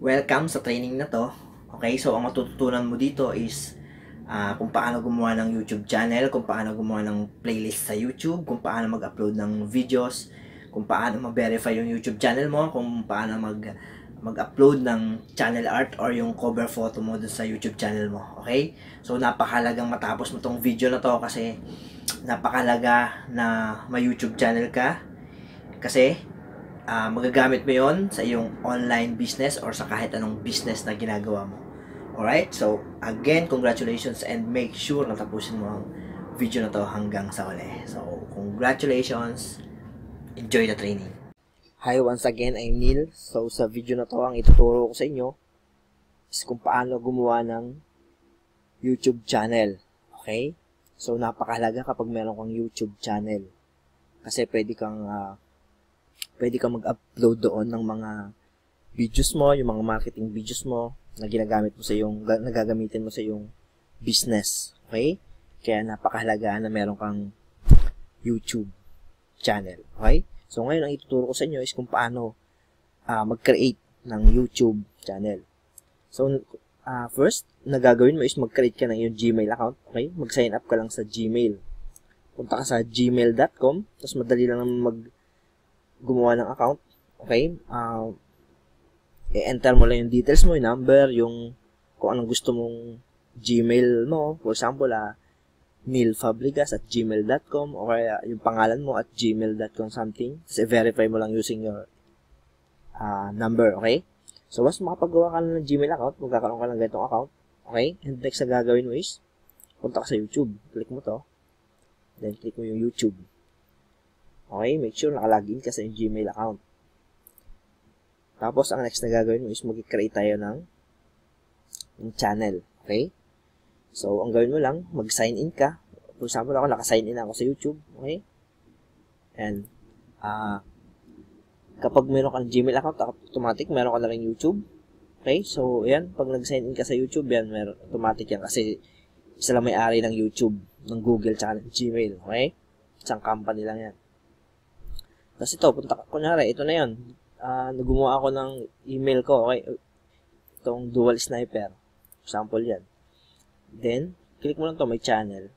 Welcome sa training na to. Okay, so ang matututunan mo dito is kung paano gumawa ng YouTube channel, kung paano gumawa ng playlist sa YouTube, kung paano mag-upload ng videos, kung paano mag-verify yung YouTube channel mo, kung paano mag-upload ng channel art or yung cover photo mo dun sa YouTube channel mo. Okay? So napakahalagang matapos mo tong video na to kasi napakahalaga na may YouTube channel ka kasi magagamit mo yon sa iyong online business or sa kahit anong business na ginagawa mo. Alright? So, again, congratulations and make sure na tapusin mo ang video na to hanggang sa uli. So, congratulations. Enjoy the training. Hi, once again, I'm Neil. So, sa video na to, ang ituturo ko sa inyo is kung paano gumawa ng YouTube channel. Okay? So, napakahalaga kapag meron kang YouTube channel. Kasi pwede kang mag-upload doon ng mga videos mo, yung mga marketing videos mo na nagagamitin mo sa iyong business. Okay? Kaya napakahalaga na meron kang YouTube channel. Okay? So, ngayon ang ituturo ko sa inyo is kung paano mag-create ng YouTube channel. So, first, nagagawin mo is mag-create ka ng iyong Gmail account. Okay? Mag-sign up ka lang sa Gmail. Punta ka sa gmail.com, tapos madali lang gumawa ng account. Okay? I-enter mo lang yung details mo, yung number, yung kung anong gusto mong Gmail mo. For example, neilfabrigas@gmail.com o kaya yung pangalan mo at gmail.com something. Tapos i-verify mo lang using your number. Okay? So, once makapagawa ka ng Gmail account, magkakaroon ka ng ganitong account. Okay? And next na gagawin mo is, punta ka sa YouTube. Click mo to. Then, click mo yung YouTube. Okay? Make sure nakalagin ka sa yung Gmail account. Tapos, ang next na gagawin mo is mag-create tayo ng channel. Okay? So, ang gawin mo lang, mag-sign in ka. For example, ako, naka-sign in ako sa YouTube. Okay? And, kapag meron ka ng Gmail account, automatic, meron ka na rin YouTube. Okay? So, yan, pag nag-sign in ka sa YouTube, yan, meron, automatic yan. Kasi, isa lang may-ari ng YouTube, ng Google, tsaka ng Gmail. Okay? Isang company lang yan. Tapos ito, kunyari, ito na yun. Gumawa ako ng email ko, okay? Itong Dual Sniper. Sample yan. Then, click mo lang to, may channel.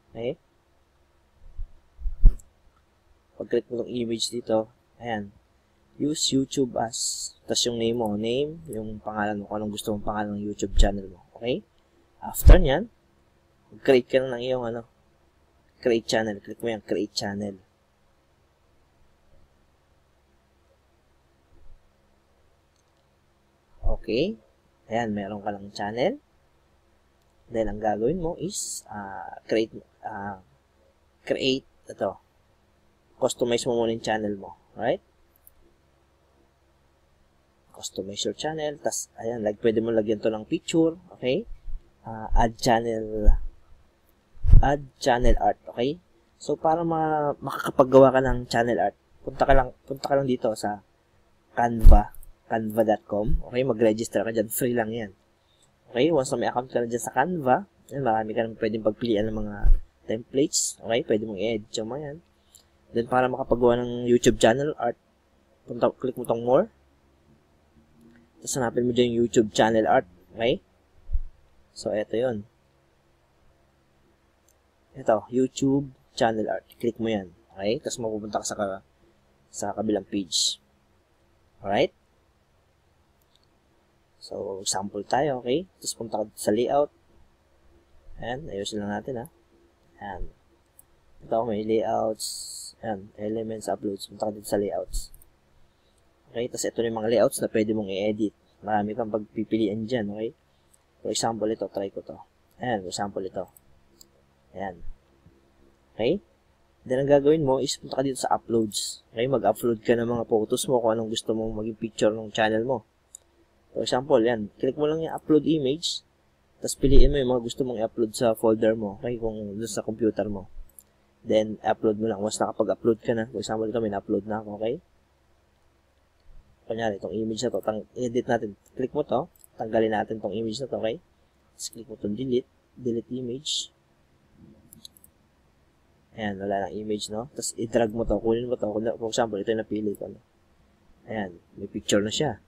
Okay? Pag-click mo itong image dito, ayan. Use YouTube as, tapos yung name mo, yung pangalan mo, kung anong gusto mong pangalan ng YouTube channel mo. Okay? After nyan, create ka na ng iyong, create channel. Click mo yan, create channel. Okay. Ayan, meron ka lang channel. Then, ang gagawin mo is, customize mo muna yung channel mo. Right? Customize your channel. Tapos, ayan, pwede mo lagyan to ng picture. Okay? Add channel art. Okay? So, para makakapaggawa ka ng channel art, punta ka lang dito sa canva.com. Okay, mag-register ka dyan. Free lang yan. Okay, once na may account ka na dyan sa Canva, yan, marami ka nang pwedeng pagpilian ng mga templates. Okay, pwede mong i-edit yung mga yan. Then, para makapagawa ng YouTube channel art, click mo tong more. Tapos, hanapin mo dyan yung YouTube channel art. Okay? So, eto yun. Ito, YouTube channel art. Click mo yan. Okay? Tapos, mapupunta ka sa kabilang page. Alright? So, sample tayo, okay? Tapos punta ka sa layout. Ayan, ayusin lang natin, Ayan. Ito, may layouts. Ayan, elements, uploads. Punta ka dito sa layouts. Okay, tapos ito yung mga layouts na pwede mong i-edit. Marami kang pagpipilian dyan, okay? For example, ito, try ko to. Ayan, for example, ito. Ayan. Okay? Then, ang gagawin mo is punta ka dito sa uploads. Okay, mag-upload ka ng mga photos mo kung anong gusto mong maging picture ng channel mo. For example, yan. Click mo lang yung upload image. Tapos piliin mo yung mga gusto mong i-upload sa folder mo. Okay? Kung doon sa computer mo. Then, upload mo lang. Once nakapag-upload ka na. For example, ito may na-upload na ako. Okay? Kunyari, itong image na to. Edit natin. Click mo to. Tanggalin natin itong image na to. Okay? Tapos click mo itong delete. Delete image. Ayan, wala lang image, no? Tapos i-drag mo to. Kunin mo to. For example, ito yung napili ko. No? Ayan, may picture na siya.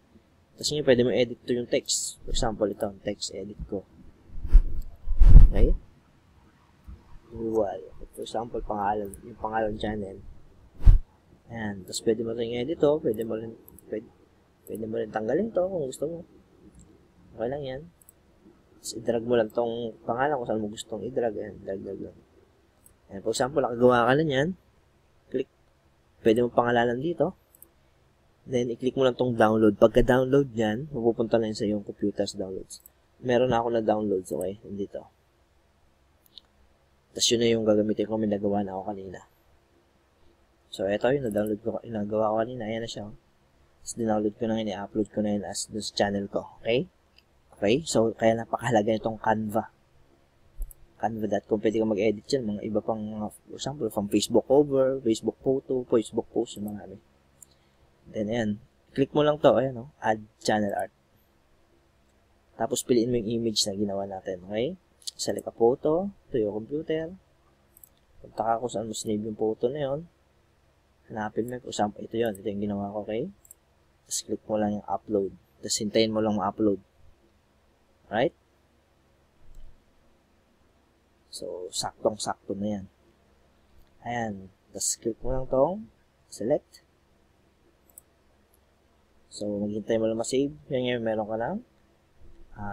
Tapos ngayon, pwede mo edit to yung text. For example, ito, text edit ko. Okay? Visual. For example, pangalan, yung pangalan channel. Ayan. Tapos pwede mo rin edit to. Pwede mo rin tanggalin to kung gusto mo. Okay lang yan. Tapos i-drag mo lang tong pangalan kung saan mo gustong i-drag. Ayan, drag lang. Ayan, for example, nakagawa ka na yan. Click. Pwede mo pangalanan dito. Then, i-click mo lang tong download. Pagka-download yan, mapupunta na yun sa iyong computer's downloads. Meron na ako na downloads, okay? Nandito. Tapos yun na yung gagamitin ko, may nagawa na ako kanina. So, ito yung na-download ko, nagawa ko kanina. Ayan na siya. Tapos, dinownload ko na yun, i-upload ko na yun as dun sa channel ko. Okay? Okay? So, kaya napakahalaga itong Canva. Canva.com. Pwede ka mag-edit yan. Mga iba pang, for example, from Facebook cover, Facebook photo, Facebook post, yung mga ano. Then, ayan. Click mo lang to. Ayan, no? Add channel art. Tapos, piliin mo yung image na ginawa natin. Okay? Select a photo to your computer. Punta ka kung saan mo sinave yung photo na yun. Hanapin mo. For example, ito yun. Ito yung ginawa ko. Okay? Tapos, click mo lang yung upload. Tapos, hintayin mo lang ma-upload. Right? So, saktong-sakto na yan. Ayan. Tapos, click mo lang tong select. So, maghintay mo lang ma-save. Yan ngayon, meron ka ng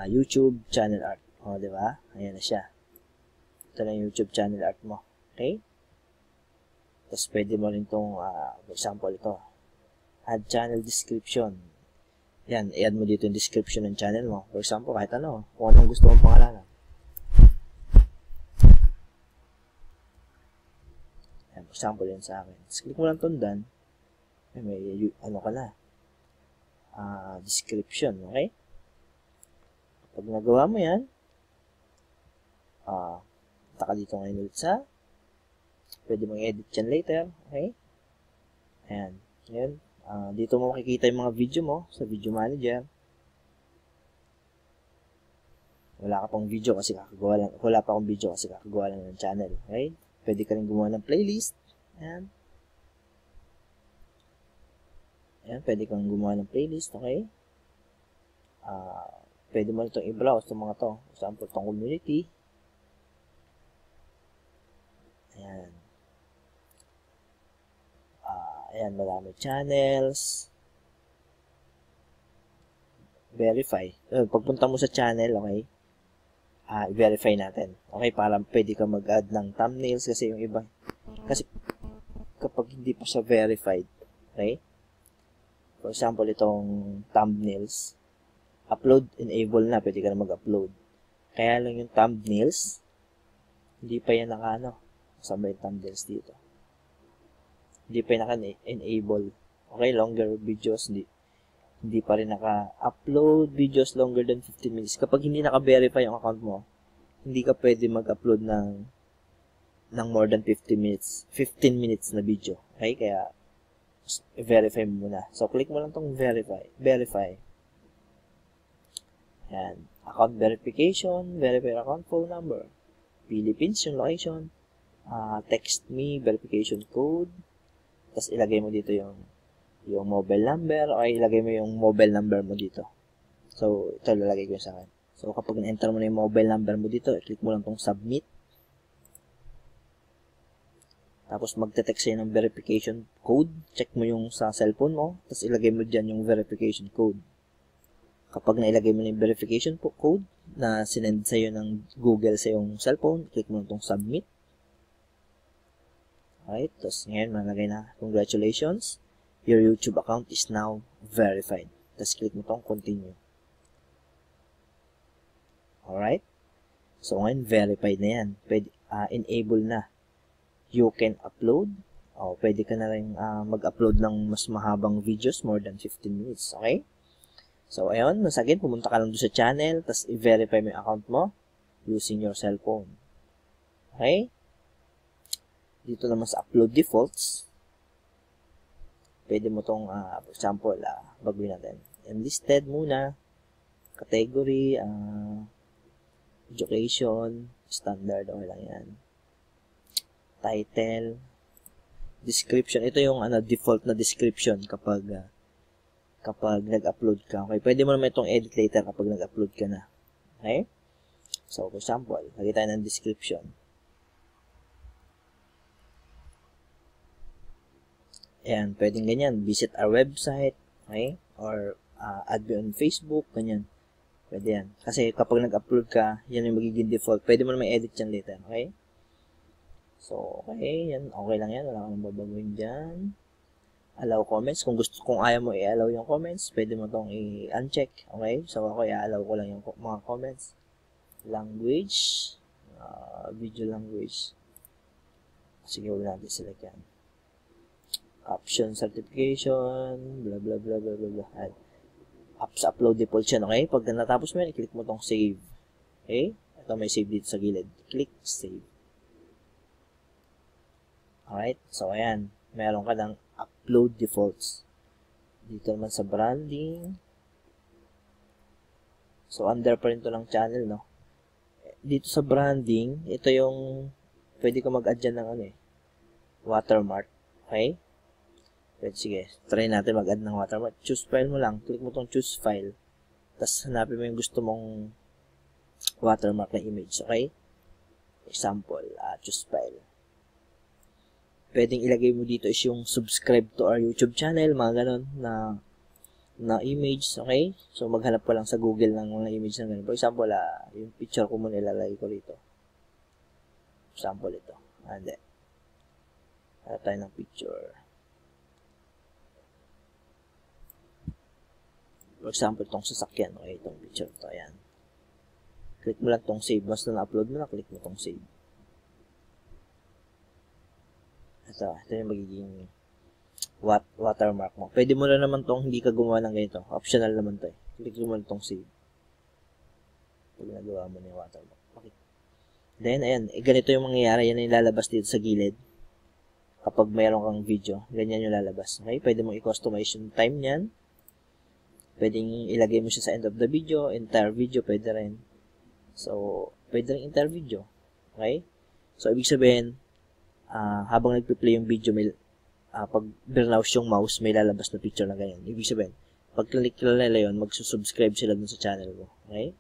YouTube channel art. O, diba? Ayan na siya. Ito na yung YouTube channel art mo. Okay? Tapos, pwede mo rin itong, for example, ito. Add channel description. Yan, i-add mo dito yung description ng channel mo. For example, kahit ano, kung anong gusto mong pangalanan. Yan, for example, yan sa akin. Tapos, click mo lang itong done. May, ano ka na. Description, okay? Pag nagawa mo yan, taka dito ngayon ulit sa, pwede mong edit yan later, okay? Ayan, ngayon, dito mo makikita yung mga video mo sa video manager. Wala pa akong video kasi kakagawa lang ng channel, okay? Pwede ka rin gumawa ng playlist, ayan. Ayan, pwede kang gumawa ng playlist, okay? Pwede mo itong i-browse itong mga to. For example, itong community. Ayan. Ayan, marami channels. Verify. Pagpunta mo sa channel, okay? I-verify natin. Okay, para pwede ka mag-add ng thumbnails kasi yung iba. Kasi kapag hindi pa siya verified, okay? For example, itong thumbnails, upload enable na, pwede ka na mag-upload. Kaya lang yung thumbnails, hindi pa yan naka-ano. Kasama yung thumbnails dito. Hindi pa yan naka-enable. Okay, longer videos, hindi pa rin naka-upload videos longer than 15 minutes. Kapag hindi naka-verify yung account mo, hindi ka pwede mag-upload ng more than 15 minutes na video. Okay, kaya i-verify mo muna. So, click mo lang tong verify. Yan. Account verification, verify account phone number. Philippines yung location. Text me, verification code. Tapos, ilagay mo dito yung mobile number o ilagay mo yung mobile number mo dito. So, ito lalagay ko sa akin. So, kapag na-enter mo na yung mobile number mo dito, click mo lang tong submit. Tapos, magte-text sa'yo ng verification code. Check mo yung sa cellphone mo. Tapos, ilagay mo dyan yung verification code. Kapag nailagay mo na yung verification code na sinend sa'yo ng Google sa yung cellphone, click mo itong submit. Alright. Tapos, ngayon, malagay na, congratulations. Your YouTube account is now verified. Tapos, click mo itong continue. Alright. So, ngayon, verified na yan. Pwede, enable na. You can upload. Pwede ka na rin mag-upload ng mas mahabang videos, more than 15 minutes. Okay? So, ayun. Once again, pumunta ka lang doon sa channel, tapos i-verify mo yung account mo using your cellphone. Okay? Dito naman sa upload defaults, pwede mo itong, for example, baguhin natin. Enlisted muna. Category, education, standard, okay lang yan. Title, description. Ito yung default na description kapag kapag nag-upload ka. Okay? Pwede mo naman itong edit later kapag nag-upload ka na. Okay? So, for example, lagay tayo ng description. Ayan, pwedeng ganyan. Visit our website. Okay? Or add me on Facebook. Ganyan. Pwede yan. Kasi kapag nag-upload ka, yan yung magiging default. Pwede mo naman edit yan later. Okay? So, okay. Yan. Okay lang yan. Wala kang babaguhin dyan. Allow comments. Kung ayaw mo i-allow yung comments, pwede mo itong i-uncheck. Okay? So, ako i-allow ko lang yung mga comments. Language. Video language. Sige, huwag natin select yan. Option certification. Blah, blah, blah, blah, blah, blah. Apps upload default yan. Okay? Pag natapos mo yan, i-click mo itong save. Okay? Ito may save dito sa gilid. Click save. Alright? So, ayan. Meron ka ng upload defaults. Dito naman sa branding. So, under pa rin ito ng channel, no? Dito sa branding, ito yung pwede ko mag-add dyan ng watermark. Okay? Pwede, sige. Try natin mag-add ng watermark. Choose file mo lang. Click mo tong choose file. Tapos, hanapin mo yung gusto mong watermark na image. Okay? Example, choose file. Pwedeng ilagay mo dito is yung subscribe to our YouTube channel, mga ganon na image, okay? So, maghanap ko lang sa Google ng mga image na ganon. For example, yung picture ko muna ilalagay ko rito. Example ito. Hindi. Hanap tayo ng picture. For example, itong sasakyan, okay? Itong picture ito, ayan. Click mo lang itong save. Basta na-upload mo na, click mo itong save. Ito yung magiging watermark mo. Pwede mo na naman tong hindi ka gumawa ng ganito. Optional naman to eh. Click mo na tong save. Pag nagawa mo na yung watermark. Okay. Then, ayan. Ganito yung mangyayari. Yan yung lalabas dito sa gilid. Kapag mayroon kang video, ganyan yung lalabas. Okay? Pwede mo i-customize yung time niyan. Pwedeng ilagay mo siya sa end of the video. Entire video, pwede rin. So, pwede rin entire video. Okay? So, ibig sabihin, habang nagpi-play yung video, may, pag browse yung mouse, may lalabas na picture na ganyan. Ibig sabihin, pag click nila yun, magsusubscribe sila dun sa channel mo. Okay?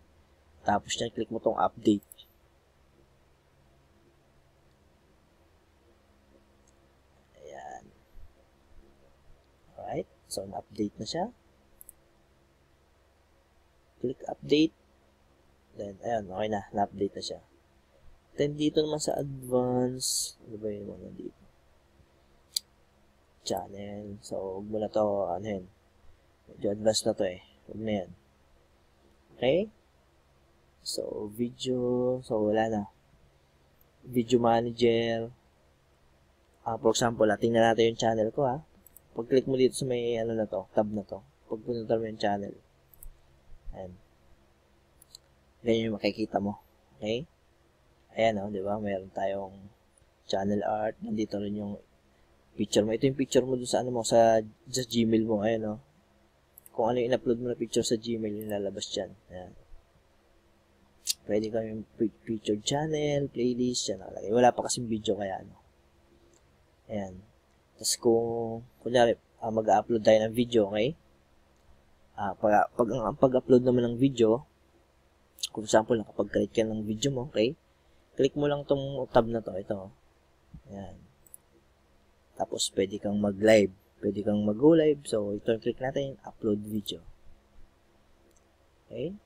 Tapos yan, click mo tong update. Ayan. Alright. So, na-update na siya. Click update. Then, ayan, okay na. Na-update na siya. Then, dito naman sa advance, ano ba yung mga dito? Channel. So, huwag mo na to, ano yun? Medyo advanced na to eh. Huwag na yan. Okay? So, video. So, wala na. Video manager. For example, tingnan natin yung channel ko ha. Pag-click mo dito sa may, ano na to, tab na to. Pag punta mo yung channel. Ayan. Ganyan yung makikita mo. Okay? Ayan o, di ba? Mayroon tayong channel art. Nandito rin yung picture mo. Ito yung picture mo dun sa ano mo, sa Gmail mo. Ayan o. Kung ano yung in-upload mo na picture sa Gmail, yung lalabas dyan. Ayan. Pwede kami yung featured channel, playlist, yan nakalagay. Wala pa kasing video kaya ano. Ayan. Tapos kung, kunyari, mag-upload tayo ng video, okay? Pag-upload naman ng video, kung example, nakapag-create ka ng video mo, okay? Click mo lang tong tab na to, ito. Ayan. Tapos, pwede kang mag-live. Pwede kang mag-go live. So, ito yung click natin, upload video. Okay?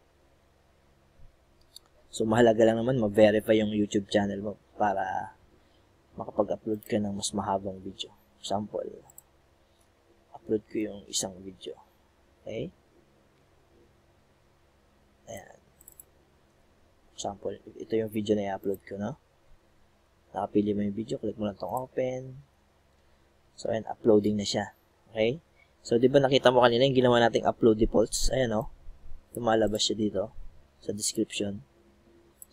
So, mahalaga lang naman ma-verify yung YouTube channel mo para makapag-upload ka ng mas mahabang video. Example, upload ko yung isang video. Okay? Ayan. Example, ito yung video na i-upload ko, no? Nakapili mo yung video, click mo lang itong open. So, ayan, uploading na siya. Okay? So, di ba nakita mo kanina yung ginawa nating upload defaults? Ayan, no? Lumalabas siya dito sa description.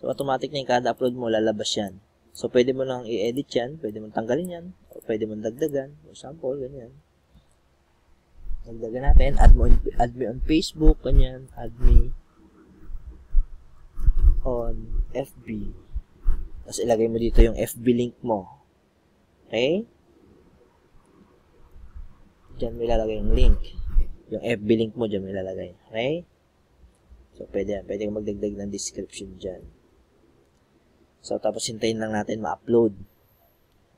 So, automatic na yung kada upload mo, lalabas yan. So, pwede mo lang i-edit yan, pwede mo tanggalin yan, o pwede mo dagdagan. For example, ganyan. Dagdagan natin, add me on Facebook, ganyan, add me on FB. Tapos ilagay mo dito yung FB link mo. Okay? Diyan mo ilalagay yung link. Yung FB link mo dyan may lalagay. Okay? So, pwede kang magdagdag ng description dyan. So, tapos hintayin lang natin ma-upload.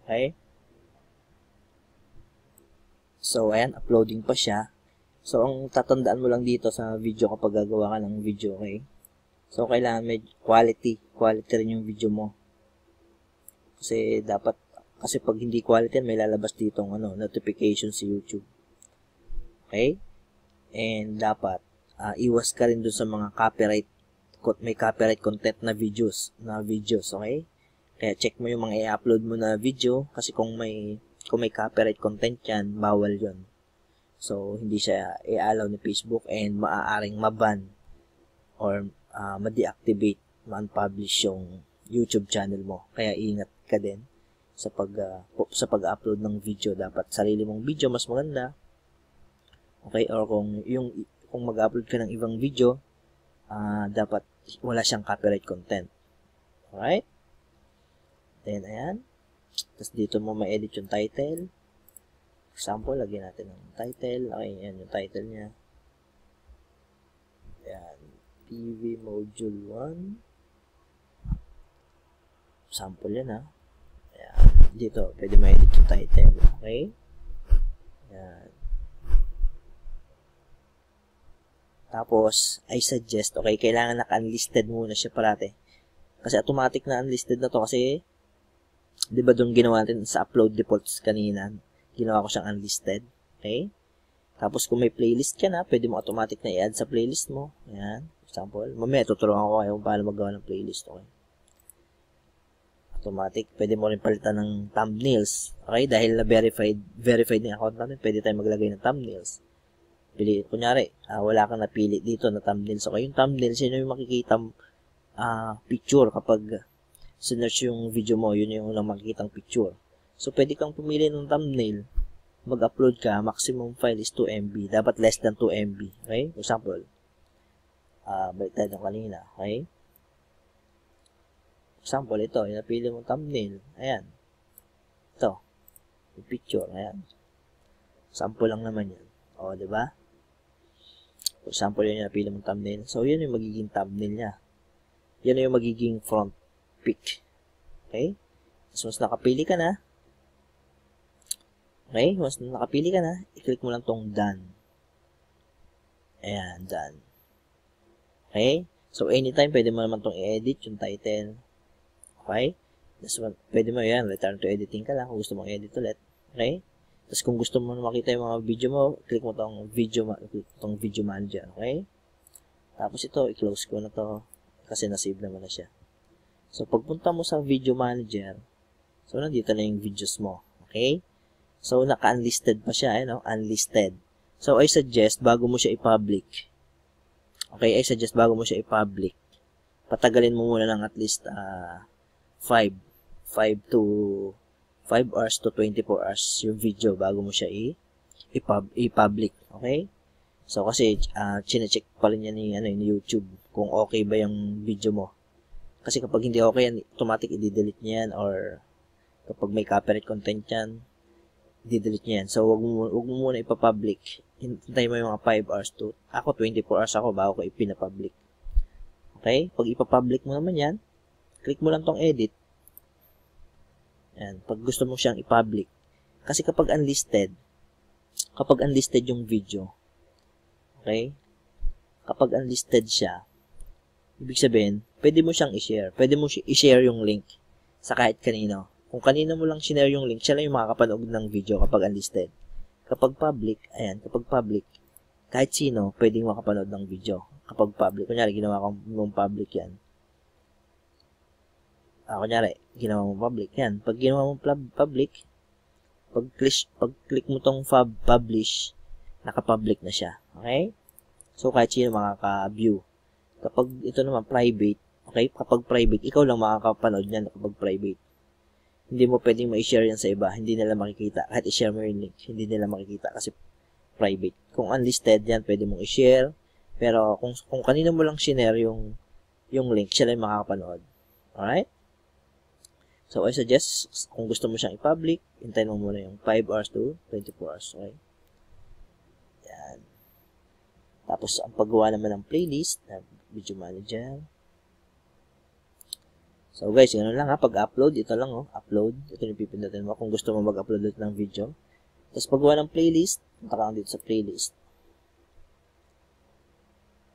Okay? So, ayan, uploading pa siya. So, ang tatandaan mo lang dito sa video kapag gagawa ka ng video, okay? So, kailangan may quality rin yung video mo. Kasi pag hindi quality, may lalabas dito notification sa YouTube. Okay? And dapat, iwas ka rin dun sa mga may copyright content na videos, okay? Kaya check mo yung mga i-upload mo na video, kasi kung may copyright content yan, bawal yon. So, hindi siya i-allow ni Facebook and maaaring maban or ma-deactivate, ma-unpublish yung YouTube channel mo. Kaya ingat ka din sa pag-upload ng video. Dapat sarili mong video mas maganda. Okay? Or kung mag-upload ka ng ibang video, dapat wala siyang copyright content. Alright? Then, ayan. Tapos dito mo ma-edit yung title. Example, lagyan natin ng title. Okay, yan yung title niya. Ayan. PV Module 1. Sample yan, ha. Ayan. Dito, pwede ma-edit yung title. Okay? Ayan. Tapos, I suggest, okay, kailangan naka-unlisted muna siya parate. Kasi automatic na unlisted na to kasi, di ba doon ginawa natin sa upload defaults kanina, ginawa ko siyang unlisted. Okay? Tapos kung may playlist ka na, pwede mo automatic na i-add sa playlist mo. Ayan. Example. Mamaya, tuturuan ko kayo kung paano magawa ng playlist. Okay? Automatic. Pwede mo rin palitan ng thumbnails. Okay? Dahil na verified na yung account natin, pwede tayong maglagay ng thumbnails. Kunyari, wala kang napili dito na thumbnails. Okay? Yung thumbnails, yun yung makikita picture kapag sinearch yung video mo, yun yung unang makikitang picture. So, pwede kang pumili ng thumbnail, mag-upload ka, maximum file is 2 MB. Dapat less than 2 MB. Okay? For example, balik tayo ng kanina. Okay? For example, ito, yung napili mong thumbnail. Ayan. Ito. Yung picture. Ayan. Sample lang naman yan. O, diba? For example, yun yung napili mong thumbnail. So, yun yung magiging thumbnail niya. Yan yung magiging front pic. Okay? So, mas nakapili ka na. Okay? Once nakapili ka na, i-click mo lang tong done. Ayan, done. Okay? So, anytime, pwede mo naman tong i-edit yung title. Okay? Tapos, pwede mo yan, return to editing ka lang kung gusto mong edit ulit. Okay? Tapos, kung gusto mo makita yung mga video mo, click mo tong video manager. Okay? Tapos, ito, i-close ko na to kasi na-save naman na siya. So, pagpunta mo sa video manager, so, nandito na yung videos mo. Okay? So, naka-unlisted pa siya, unlisted. So, I suggest, bago mo siya i-public, patagalin mo muna ng at least 5 hours to 24 hours yung video bago mo siya i-public. Okay? So, kasi, chinecheck pa rin yan ni YouTube kung okay ba yung video mo. Kasi kapag hindi okay yan, automatic i-delete niya yan or kapag may copyright content yan, i-delete niya yan. So, wag mo muna ipapublic. Hintay mo yung mga 5 hours to, ako 24 hours ako bago ko ipinapublic. Okay? Pag ipapublic mo naman yan, click mo lang tong edit. Yan. Pag gusto mo siyang ipublic. Kasi kapag unlisted yung video, okay? Kapag unlisted siya, ibig sabihin, pwede mo siyang i-share. Pwede mo i-share yung link sa kahit kanino. Kung kanino mo lang share yung link, siya lang yung makakapanood ng video kapag unlisted. Kapag public, kahit sino, pwedeng makapanood ng video. Kapag public, kunyari, ginawa mong public yan. Ginawa mong public yan. Pag ginawa mong public, pag click mo tong publish, naka-public na siya. Okay? So, kahit sino makaka-view. Kapag ito naman private, okay? Kapag private, ikaw lang makakapanood niyan kapag private. Hindi mo pwedeng ma-share yan sa iba. Hindi nila makikita. Kahit i-share mo yung link, hindi nila makikita kasi private. Kung unlisted yan, pwede mong i-share. Pero kung kanino mo lang share yung link, siya lang makakapanood. Alright? So, I suggest, kung gusto mo siyang i-public, hintayin mo muna yung 5 hours to 24 hours. Okay? Yan. Tapos, ang paggawa naman ng playlist, na video manager. So, guys, yun lang ha. Pag-upload, ito lang upload. Ito yung pipindutin mo kung gusto mo mag-upload ulit ng video. Tapos, paggawa ng playlist, punta ka lang dito sa playlist.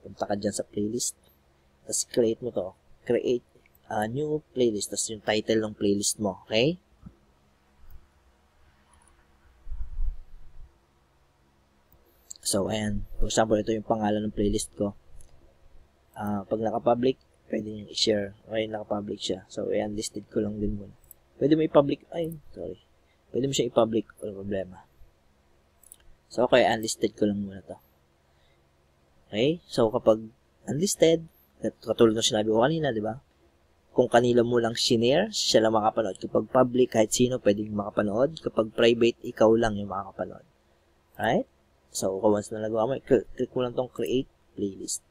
Punta ka dyan sa playlist. Tapos, create mo to. Create a new playlist. Tapos, yung title ng playlist mo. Okay? So, ayan. For example, ito yung pangalan ng playlist ko. Pag naka-public, pwede nyo i-share. Okay, naka-public siya. So, ayan, listed ko lang din muna. Pwede mo i-public. Ay, sorry. Pwede mo siya i-public. Wala problema. So, okay, unlisted ko lang muna to. Okay? So, kapag unlisted, katulad ng sinabi ko kanina, di ba? Kung kanila mo lang shinare, siya lang makapanood. Kapag public, kahit sino pwedeng makapanood. Kapag private, ikaw lang yung makapanood. Right? So, once na nagawa mo, click mo lang tong create playlist.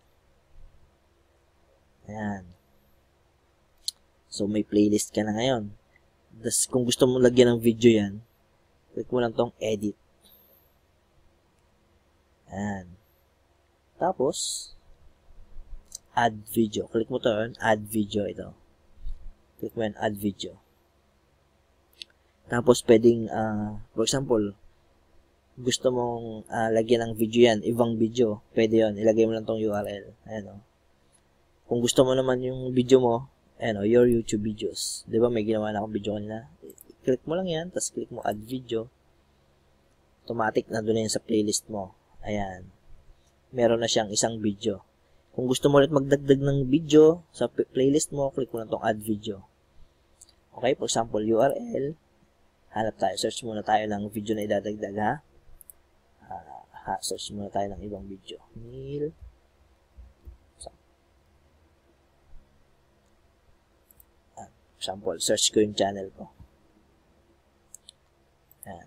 Ayan. So, may playlist ka na ngayon. Das, kung gusto mo lagyan ng video yan, click mo lang tong edit. Ayan. Tapos, add video. Click mo to yun, add video ito. Click mo yan, add video. Tapos, pwedeng, for example, gusto mong lagyan ng video yan, ibang video, pwede yun, ilagay mo lang tong URL. Ayan o. Kung gusto mo naman yung video mo, ayan o, your YouTube videos. Diba may ginawa na akong video kanina? Click mo lang yan, tapos click mo add video. Automatic na doon na yan sa playlist mo. Ayan. Meron na siyang isang video. Kung gusto mo ulit magdagdag ng video sa playlist mo, click mo lang tong add video. Okay, for example, URL. Hanap tayo, search muna tayo ng video na idadagdag ha. Search muna tayo ng ibang video. Neil. Example, search ko yung channel ko.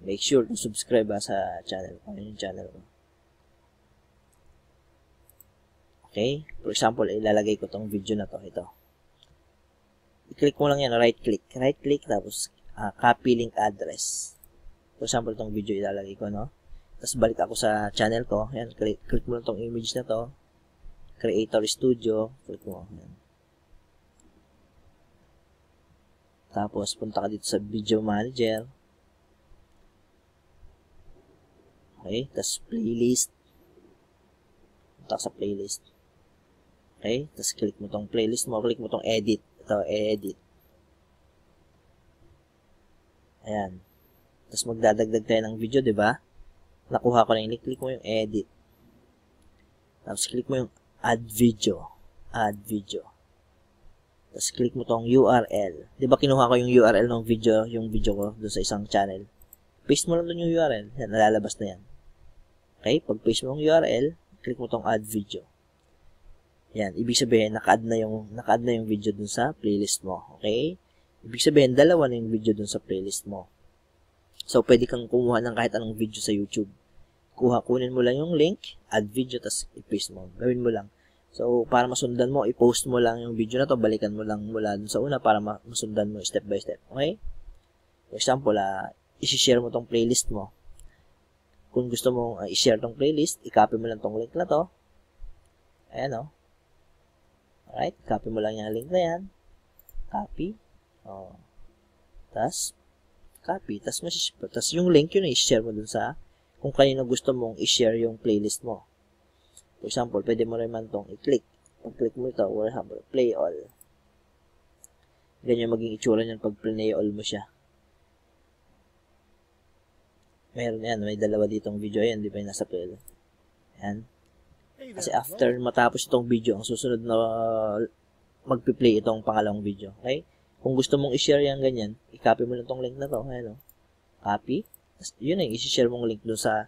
Make sure to subscribe sa channel ko. Yung channel ko. Okay? For example, ilalagay ko tong video na to. Ito. I-click mo lang yan. Right click. Right click. Tapos, copy link address. For example, tong video ilalagay ko, no? Tapos, balik ako sa channel ko. Yan. Click mo lang tong image na to. Creator Studio. Click mo. Yan. Tapos, punta ka dito sa Video Manager. Okay. Tapos, Playlist. Punta ka sa Playlist. Okay. Tapos, click mo tong playlist mo. Click mo tong Edit. Ito, Edit. Ayan. Tapos, magdadagdag tayo ng video, diba? Nakuha ko na yung link. Click mo yung Edit. Tapos, click mo yung Add Video. Add Video. Tapos, click mo tong URL. Di ba kinuha ko yung URL ng video, yung video ko doon sa isang channel? Paste mo lang doon yung URL. Yan, nalalabas na yan. Okay? Pag paste mo yung URL, click mo tong add video. Yan, ibig sabihin, naka-add na yung video doon sa playlist mo. Okay? Ibig sabihin, dalawa na yung video doon sa playlist mo. So, pwede kang kumuha ng kahit anong video sa YouTube. Kunin mo lang yung link, add video, tapos i-paste mo. Gawin mo lang. So, para masundan mo, i-post mo lang yung video na to, balikan mo lang mula dun sa una para masundan mo step by step. Okay? For example, i-share mo tong playlist mo. Kung gusto mo i-share tong playlist, i-copy mo lang tong link na to. Ayan o. Alright, copy mo lang yung link na yan. Copy. Tapos, copy. Tapos yung link yun, i-share mo dun sa kung kanino gusto mong i-share yung playlist mo. For example, pwede mo rin man itong i-click. Pag-click mo ito, for example, play all. Ganyan maging itsura niyan pag play all mo siya. Meron yan, may dalawa ditong video. Ayan, di ba yung nasa play? Ayan. Kasi after matapos itong video, ang susunod na magpi-play itong pangalawang video. Okay? Kung gusto mong i-share yan ganyan, i-copy mo lang itong link na to. Ayan o. Copy. Yun yung i-share mong link dun sa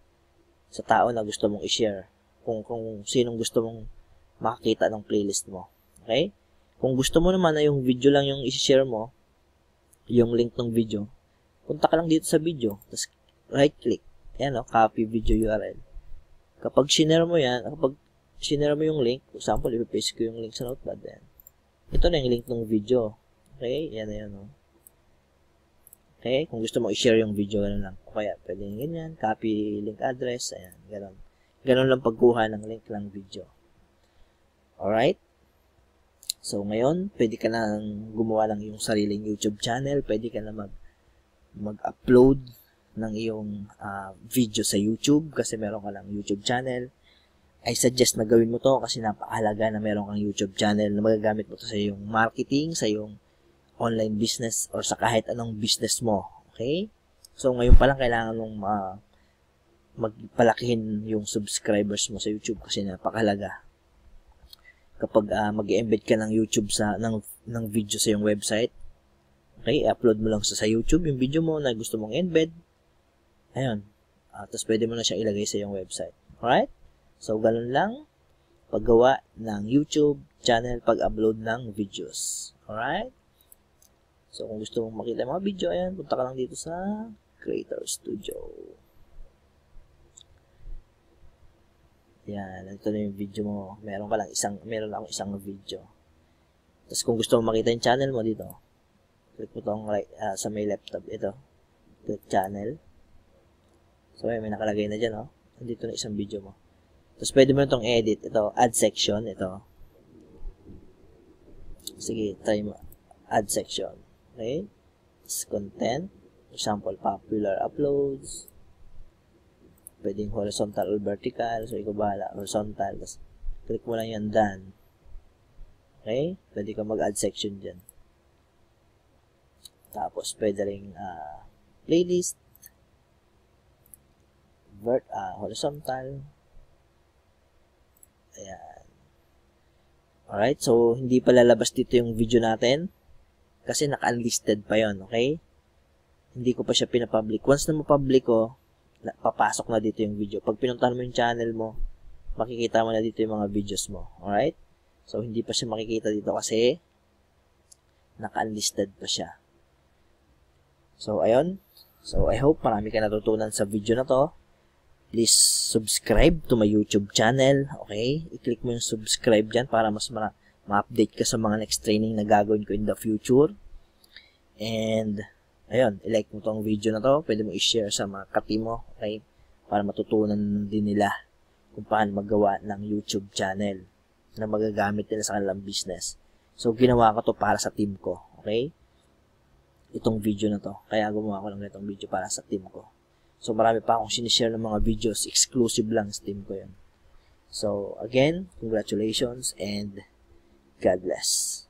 tao na gusto mong i-share. Kung sinong gusto mong makakita ng playlist mo. Okay? Kung gusto mo naman na yung video lang yung i-share mo, yung link ng video, punta ka lang dito sa video, tapos right click. Ayan o, copy video URL. Kapag sinare mo yan, kapag sinare mo yung link, for example, ipapaste ko yung link sa notepad. Ayan. Ito na yung link ng video. Okay? Yan na yan o. Okay? Kung gusto mo i-share yung video, gano'n lang. O kaya, pwede ganyan, copy link address, ayan, gano'n. Ganun lang pagkuha ng link ng video. Alright? So, ngayon, pwede ka na gumawa ng iyong sariling YouTube channel. Pwede ka na mag-upload ng iyong video sa YouTube kasi meron ka ng YouTube channel. I suggest na gawin mo to kasi napakahalaga na meron kang YouTube channel na magagamit mo to sa iyong marketing, sa iyong online business, or sa kahit anong business mo. Okay? So, ngayon pa lang kailangan mong magpalakihin yung subscribers mo sa YouTube kasi napakahalaga. Kapag mag-embed ka ng YouTube ng video sa iyong website, okay, i-upload mo lang sa YouTube yung video mo na gusto mong embed. Ayun. Tapos pwede mo na siya ilagay sa iyong website. Alright? So, ganun lang paggawa ng YouTube channel, pag-upload ng videos. Alright? So, kung gusto mong makita yung mga video, ayan, punta ka lang dito sa Creator Studio. Yan, ito na yung video mo. Meron akong isang video. Tapos kung gusto mo makita yung channel mo dito, click mo tong right, sa may laptop. Ito, click channel. So, may nakalagay na dyan, oh. Nandito na isang video mo. Tapos pwede mo na itong edit. Ito, add section. Ito. Sige, try mo. Add section. Okay? Tapos content. Example, popular uploads. Pwedeng horizontal or vertical. So, ikaw bahala. Horizontal. Tapos, click mo lang yan, done. Okay? Pwede ka mag-add section dyan. Tapos, pwede rin playlist. Horizontal. Ayan. Alright. So, hindi pa lalabas dito yung video natin. Kasi naka-unlisted pa yon, okay? Hindi ko pa siya pinapublic. Once na mapublic ko, papasok na dito yung video. Pag pinuntahan mo yung channel mo, makikita mo na dito yung mga videos mo. Alright? So, hindi pa siya makikita dito kasi naka-unlisted pa siya. So, ayun. So, I hope marami ka natutunan sa video na to. Please subscribe to my YouTube channel. Okay? I-click mo yung subscribe dyan para mas ma-update ka sa mga next training na gagawin ko in the future. And, ayun, i-like mo tong video na to. Pwede mo i-share sa mga kati mo, okay? Para matutunan din nila kung paano magawa ng YouTube channel na magagamit nila sa kanilang business. So, ginawa ko to para sa team ko, okay? Itong video na to. Kaya gumawa ko lang itong video para sa team ko. So, marami pa akong sinishare ng mga videos. Exclusive lang sa team ko yun. So, again, congratulations and God bless.